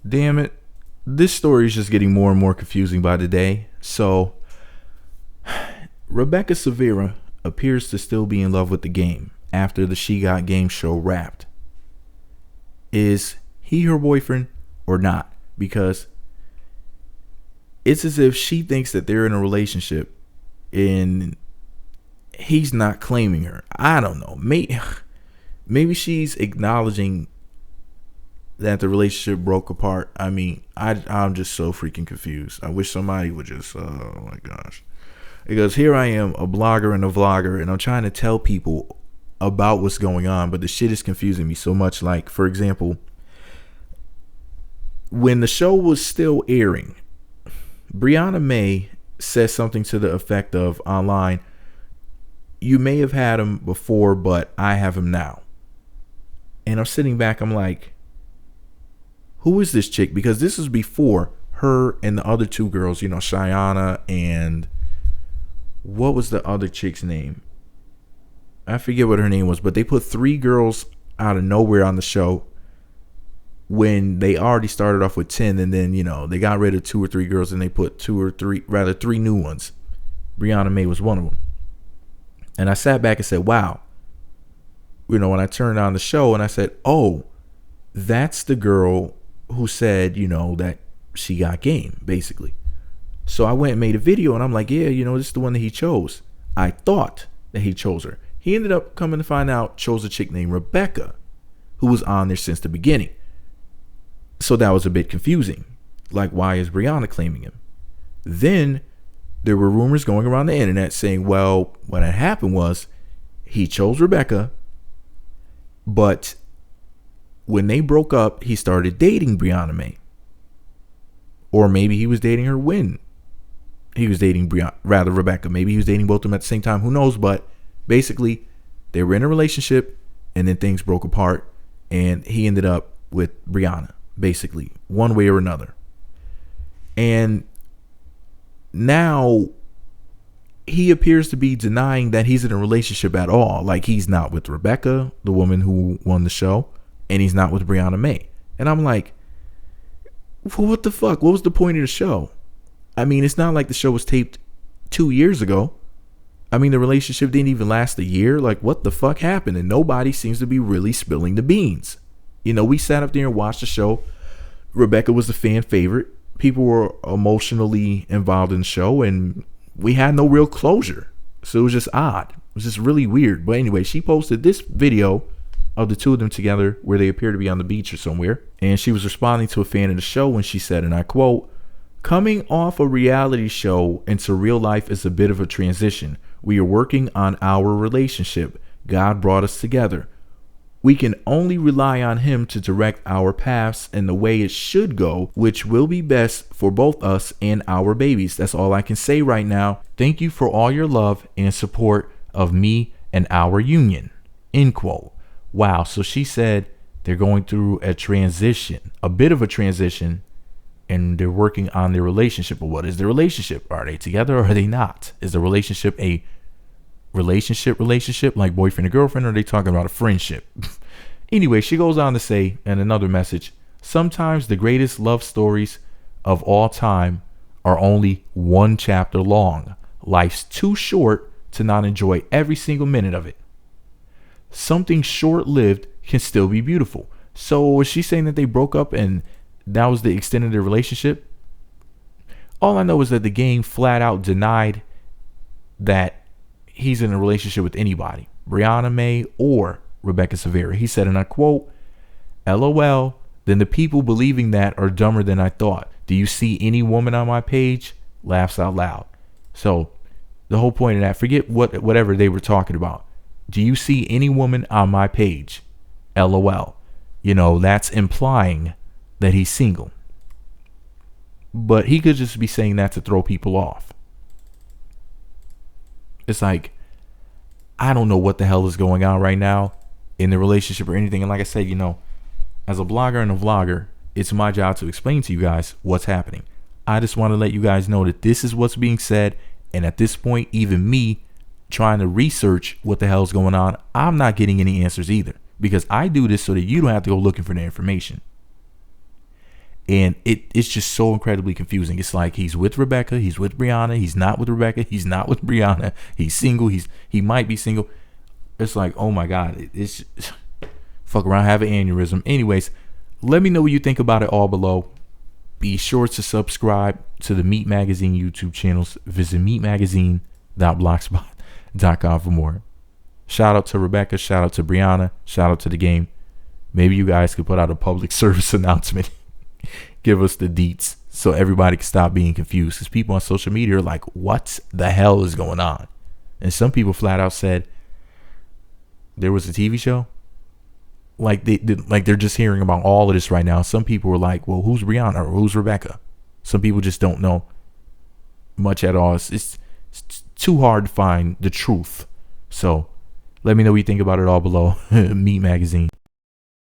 Damn it. This story is just getting more and more confusing by the day. So, Rebecca Silvera appears to still be in love with the game after the She Got Game show wrapped. Is he her boyfriend or not? Because it's as if she thinks that they're in a relationship and he's not claiming her. I don't know. Maybe she's acknowledging that the relationship broke apart. I mean, I'm just so freaking confused. I wish somebody would just, oh my gosh. Because here I am, a blogger and a vlogger, and I'm trying to tell people about what's going on, but the shit is confusing me so much. Like, for example, when the show was still airing, Brianna May says something to the effect of online, "You may have had him before, but I have him now." And I'm sitting back, I'm like, who is this chick? Because this was before her and the other two girls, Cheyenne and what was the other chick's name? I forget what her name was, but they put three girls out of nowhere on the show when they already started off with 10, and then, they got rid of two or three girls and they put three new ones. Brianna May was one of them. And I sat back and said, wow. When I turned on the show and I said, oh, that's the girl who said, that she got game, basically. So I went and made a video and I'm like, yeah, this is the one that he chose. I thought that he chose her. He ended up coming to find out, chose a chick named Rebecca, who was on there since the beginning. So that was a bit confusing. Like, why is Brianna claiming him? Then there were rumors going around the internet saying, well, what had happened was he chose Rebecca, but when they broke up, he started dating Brianna May. Or maybe he was dating her when he was dating Rebecca. Maybe he was dating both of them at the same time. Who knows? But basically, they were in a relationship and then things broke apart and he ended up with Brianna, basically, one way or another. And now he appears to be denying that he's in a relationship at all. Like, he's not with Rebecca, the woman who won the show, and he's not with Brianna May. And I'm like, well, what the fuck? What was the point of the show? I mean, it's not like the show was taped 2 years ago. I mean, the relationship didn't even last a year. Like, what the fuck happened? And nobody seems to be really spilling the beans. We sat up there and watched the show. Rebecca was the fan favorite. People were emotionally involved in the show, and we had no real closure. So it was just odd. It was just really weird. But anyway, she posted this video of the two of them together where they appear to be on the beach or somewhere. And she was responding to a fan of the show when she said, and I quote, "Coming off a reality show into real life is a bit of a transition. We are working on our relationship. God brought us together. We can only rely on him to direct our paths in the way it should go, which will be best for both us and our babies. That's all I can say right now. Thank you for all your love and support of me and our union." End quote. Wow. So she said they're going through a transition, a bit of a transition, and they're working on their relationship. But what is the relationship? Are they together or are they not? Is the relationship a relationship like boyfriend and girlfriend, or are they talking about a friendship? Anyway, she goes on to say in another message, "Sometimes the greatest love stories of all time are only one chapter long. Life's too short to not enjoy every single minute of it. Something short-lived can still be beautiful." So was she saying that they broke up and that was the extent of their relationship? All I know is that the game flat out denied that he's in a relationship with anybody, Brianna May or Rebecca Silvera. He said, and I quote, "LOL, then the people believing that are dumber than I thought. Do you see any woman on my page?" Laughs out loud. So the whole point of that, forget whatever they were talking about. Do you see any woman on my page? LOL. That's implying that he's single. But he could just be saying that to throw people off. It's like, I don't know what the hell is going on right now in the relationship or anything. And like I said, as a blogger and a vlogger, it's my job to explain to you guys what's happening. I just want to let you guys know that this is what's being said. And at this point, even me trying to research what the hell's going on, I'm not getting any answers either, because I do this so that you don't have to go looking for the information. And it's just so incredibly confusing. It's like he's with Rebecca, he's with Brianna, he's not with Rebecca, he's not with Brianna, he's single, he might be single. It's like, oh my God, it's fuck around, have an aneurysm. Anyways, let me know what you think about it all below. Be sure to subscribe to the Meat Magazine YouTube channels. Visit meatmagazine.blogspot.com for more. Shout out to Rebecca, shout out to Brianna, shout out to the game. Maybe you guys could put out a public service announcement. Give us the deets so everybody can stop being confused, because people on social media are like, what the hell is going on? And some people flat out said there was a TV show. Like they're just hearing about all of this right now. Some people were like, well, who's Brianna or who's Rebecca? Some people just don't know much at all. It's too hard to find the truth. So let me know what you think about it all below. Meat Magazine.